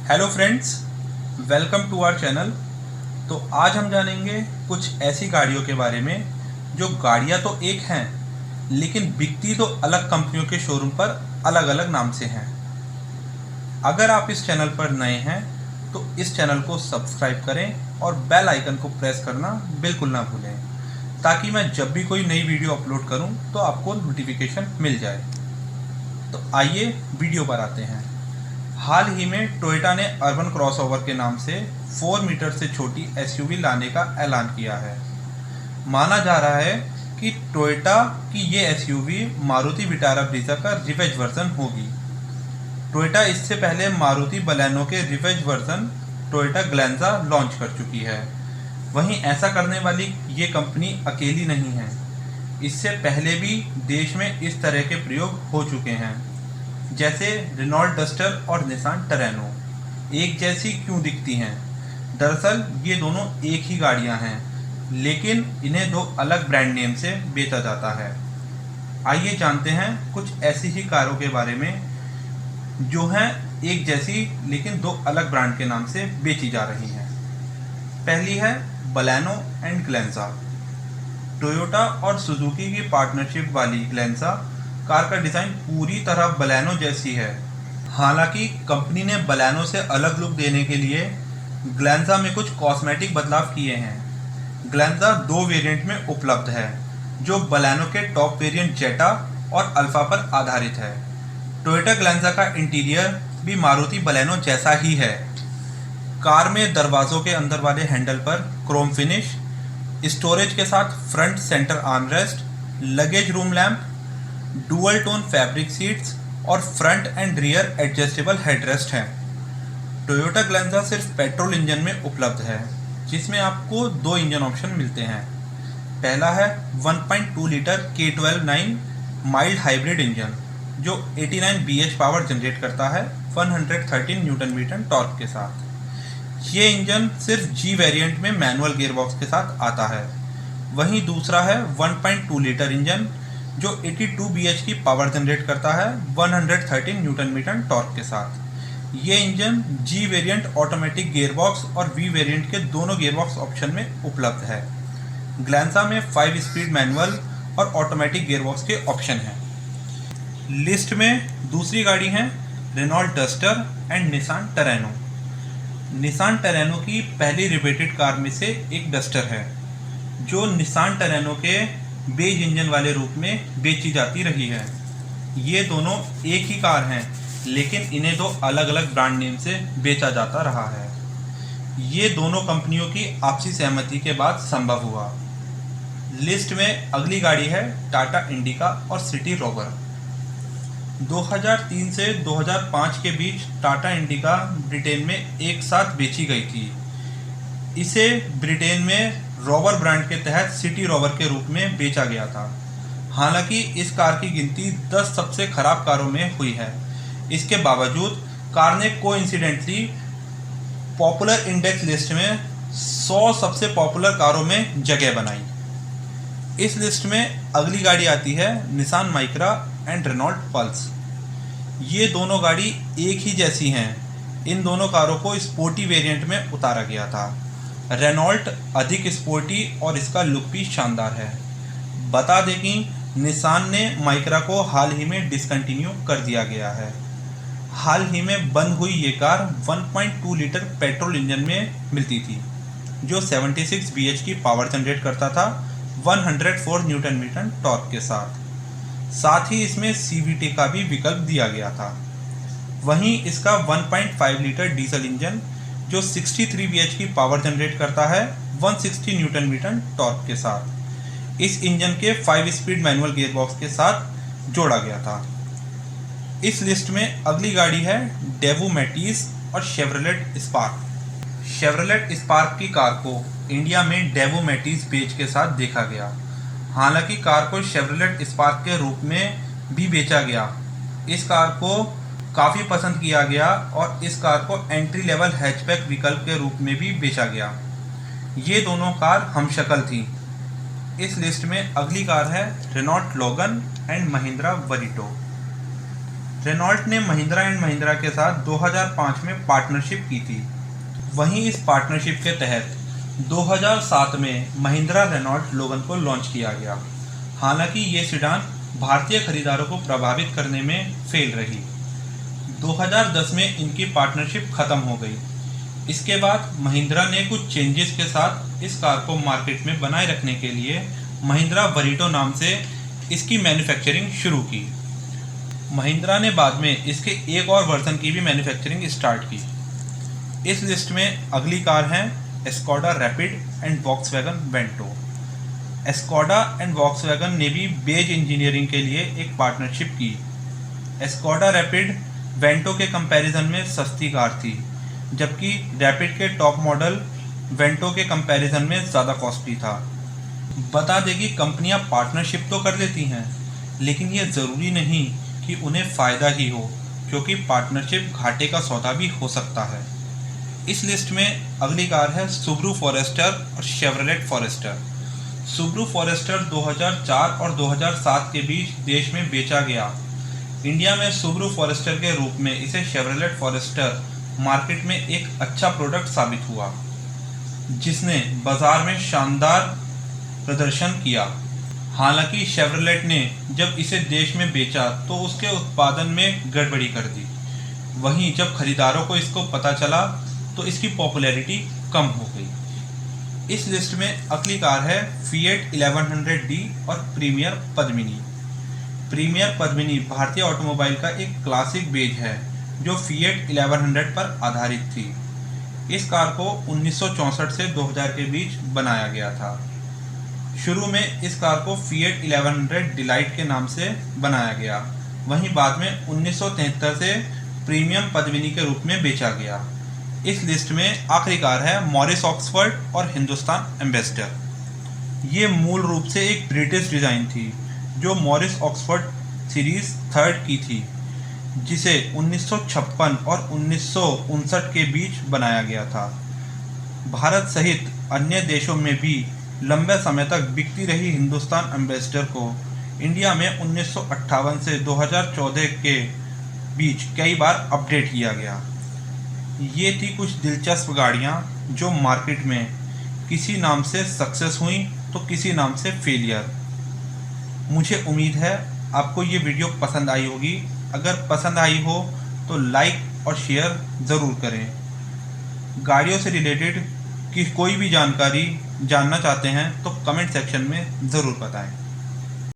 Hello friends, welcome to our channel. तो आज हम जानेंगे कुछ ऐसी गाड़ियों के बारे में जो गाड़ियाँ तो एक हैं लेकिन बिकती तो अलग कंपनियों के शोरूम पर अलग अलग नाम से हैं। अगर आप इस चैनल पर नए हैं तो इस चैनल को सब्सक्राइब करें और बेल आइकन को प्रेस करना बिल्कुल ना भूलें, ताकि मैं जब भी कोई नई वीडियो अपलोड करूं तो आपको नोटिफिकेशन मिल जाए। तो आइए वीडियो पर आते हैं। हाल ही में टोयोटा ने अर्बन क्रॉसओवर के नाम से 4 मीटर से छोटी एसयूवी लाने का ऐलान किया है। माना जा रहा है कि टोयोटा की ये एसयूवी मारुति विटारा ब्रीजा का रिवेज वर्जन होगी। टोयोटा इससे पहले मारुति बलेनो के ravage version Toyota Glanza launch कर चुकी है। वहीं ऐसा करने वाली ये कंपनी अकेली नहीं है, इससे पहले भी देश में इस तरह के प्रयोग हो चुके हैं, जैसे रेनॉल्ट डस्टर और निसान टरेनो। एक जैसी क्यों दिखती हैं? दरअसल ये दोनों एक ही गाड़ियां हैं, लेकिन इन्हें दो अलग ब्रांड नेम से बेचा जाता है। आइए जानते हैं कुछ ऐसी ही कारों के बारे में जो हैं एक जैसी लेकिन दो अलग ब्रांड के नाम से बेची जा रही हैं। पहली है बलेनो एंड ग्लैंजा। टोयोटा और सुजुकी की पार्टनरशिप वाली ग्लैंजा कार का डिज़ाइन पूरी तरह बलेनो जैसी है। हालांकि कंपनी ने बलेनो से अलग लुक देने के लिए ग्लैंजा में कुछ कॉस्मेटिक बदलाव किए हैं। ग्लैंजा दो वेरिएंट में उपलब्ध है, जो बलेनो के टॉप वेरिएंट जेटा और अल्फा पर आधारित है। टोयोटा ग्लैंजा का इंटीरियर भी मारुति बलेनो जैसा ही है। कार में दरवाजों के अंदर वाले हैंडल पर क्रोम फिनिश, स्टोरेज के साथ front centre armrest, luggage room lamp, dual tone fabric seats और front and rear adjustable headrest हैं। टोयोटा ग्लैंजा सिर्फ पेट्रोल इंजन में उपलब्ध है, जिसमें आपको दो इंजन ऑप्शन मिलते हैं। पहला है 1.2 litre K12-9 mild hybrid engine, जो 89 BH पावर जनरेट करता है 113 न्यूटन मीटर टॉर्क के साथ। ये इंजन सिर्फ G वेरिएंट में मैनुअल गियरबॉक्स के साथ आता है। वहीं दूसरा है 1.2 लीटर इंजन, जो 82 BH की पावर जनरेट करता है 113 न्यूटन मीटर टॉर्क के साथ। ये engine G variant automatic gearbox और V वेरिएंट के दोनों गियरबॉक्स ऑप्शन में उपलब्ध है। ग्लैंजा में 5 स्पीड मैनुअल और ऑटोमेटिक गियरबॉक्स के ऑप्शन हैं। लिस्ट में दूसरी गाड़ी है Renault Duster and Nissan Terrano. Nissan Terrano की पहली रिपीटेड कार में से एक डस्टर है, जो निसान टरेनो के बेज इंजन वाले रूप में बेची जाती रही है। ये दोनों एक ही कार हैं, लेकिन इन्हें दो अलग अलग ब्रांड नेम से बेचा जाता रहा है। ये दोनों कंपनियों की आपसी सहमति के बाद संभव हुआ। लिस्ट में अगली गाड़ी है टाटा इंडिका और सिटी रोवर। 2003 से 2005 के बीच टाटा इंडिका ब्रिटेन में एक साथ बेची गई थी। इसे ब्रिटेन में रोवर ब्रांड के तहत सिटी रोवर के रूप में बेचा गया था। हालांकि इस कार की गिनती 10 सबसे खराब कारों में हुई है। इसके बावजूद कार ने कोइंसिडेंटली पॉपुलर इंडेक्स लिस्ट में 100 सबसे पॉपुलर कारों में जगह बनाई। इस लिस्ट में अगली गाड़ी आती है Nissan Micra and Renault Pulse. ये दोनों गाड़ी एक ही जैसी हैं। इन दोनों कारों को स्पोर्टी वेरिएंट में उतारा गया था। रेनॉल्ट अधिक स्पोर्टी और इसका लुक भी शानदार है। बता दें कि निसान ने माइक्रा को हाल ही में डिसकंटिन्यू कर दिया गया है। हाल ही में बंद हुई ये कार 1.2 लीटर पेट्रोल इंजन में मिलती थी, जो 76 BH की पावर जनरेट करता था 104 न्यूटन मीटर टॉर्क के साथ ही इसमें CVT का भी विकल्प दिया गया था। वहीं इसका 1.5 लीटर डीजल इंजन, जो 63 BH की पावर जनरेट करता है 160 न्यूटन मीटर टॉर्क के साथ, इस इंजन के 5 स्पीड मैनुअल गियरबॉक्स के साथ जोड़ा गया था। इस लिस्ट में अगली गाड़ी है डेवू मैटिस और शेवरलेट स्पार्क। शेवरलेट स्पार्क की कार को इंडिया में डेवू मैटिस बेच के साथ देखा गया। हालांकि कार को शेवरलेट स्पार्क के रूप में भी बेचा गया। इस कार को काफ़ी पसंद किया गया और इस कार को एंट्री लेवल हैचबैक विकल्प के रूप में भी बेचा गया। ये दोनों कार हमशक्ल थी। इस लिस्ट में अगली कार है रेनॉल्ट लोगन एंड महिंद्रा वरीटो। रेनॉल्ट ने महिंद्रा एंड महिंद्रा के साथ 2005 में पार्टनरशिप की थी। वहीं इस पार्टनरशिप के तहत 2007 में महिंद्रा रेनॉल्ट लोगन को लॉन्च किया गया। हालांकि ये सीडान भारतीय खरीदारों को प्रभावित करने में फेल रही। 2010 में इनकी पार्टनरशिप खत्म हो गई। इसके बाद महिंद्रा ने कुछ चेंजेस के साथ इस कार को मार्केट में बनाए रखने के लिए महिंद्रा वरीटो नाम से इसकी मैन्युफैक्चरिंग शुरू की। महिंद्रा ने बाद में इसके एक और वर्जन की भी मैन्युफैक्चरिंग स्टार्ट की। इस लिस्ट में अगली कार हैं Skoda rapid and Volkswagen Vento. Skoda and Volkswagen ने भी बेज इंजीनियरिंग के लिए एक पार्टनरशिप की। स्कोडा रैपिड वेंटो के कंपैरिजन में सस्ती कार थी, जबकि रैपिड के टॉप मॉडल वेंटो के कंपैरिजन में ज़्यादा कॉस्टली था। बता दें कि कंपनियां पार्टनरशिप तो कर लेती हैं, लेकिन ये ज़रूरी नहीं कि उन्हें फ़ायदा ही हो, क्योंकि पार्टनरशिप घाटे का सौदा भी हो सकता है। इस लिस्ट में अगली कार है सुबारू फॉरेस्टर और शेवरलेट फॉरेस्टर। सुबारू फॉरेस्टर 2004 और 2007 के बीच देश में बेचा गया। इंडिया में सुबारू फॉरेस्टर के रूप में इसे शेवरलेट फॉरेस्टर मार्केट में एक अच्छा प्रोडक्ट साबित हुआ, जिसने बाजार में शानदार प्रदर्शन किया। हालांकि शेवरलेट ने जब इसे देश में बेचा तो उसके उत्पादन में गड़बड़ी कर दी। वहीं जब खरीदारों को इसको पता चला तो इसकी पॉपुलैरिटी कम हो गई। इस लिस्ट में अगली कार है फिएट 1100D और प्रीमियर पद्मिनी। प्रीमियर पद्मिनी भारतीय ऑटोमोबाइल का एक क्लासिक बेज है जो फिएट 1100 पर आधारित थी। इस कार को 1964 से 2000 के बीच बनाया गया था। शुरू में इस कार को फिएट 1100 डिलाइट के नाम से बनाया गया, वहीं बाद में 1973 से प्रीमियम पद्मिनी के रूप में बेचा गया। इस लिस्ट में आखिरी कार है मॉरिस ऑक्सफोर्ड और हिंदुस्तान एम्बेसडर। ये मूल रूप से एक ब्रिटिश डिज़ाइन थी जो मॉरिस ऑक्सफोर्ड सीरीज़ थर्ड की थी, जिसे 1956 और 1959 के बीच बनाया गया था। भारत सहित अन्य देशों में भी लंबे समय तक बिकती रही हिंदुस्तान एम्बेसडर को इंडिया में 1958 से 2014 के बीच कई बार अपडेट किया गया। ये थी कुछ दिलचस्प गाड़ियाँ जो मार्केट में किसी नाम से सक्सेस हुई तो किसी नाम से फेलियर। मुझे उम्मीद है आपको ये वीडियो पसंद आई होगी। अगर पसंद आई हो तो लाइक और शेयर ज़रूर करें। गाड़ियों से रिलेटेड कि कोई भी जानकारी जानना चाहते हैं तो कमेंट सेक्शन में ज़रूर बताएं।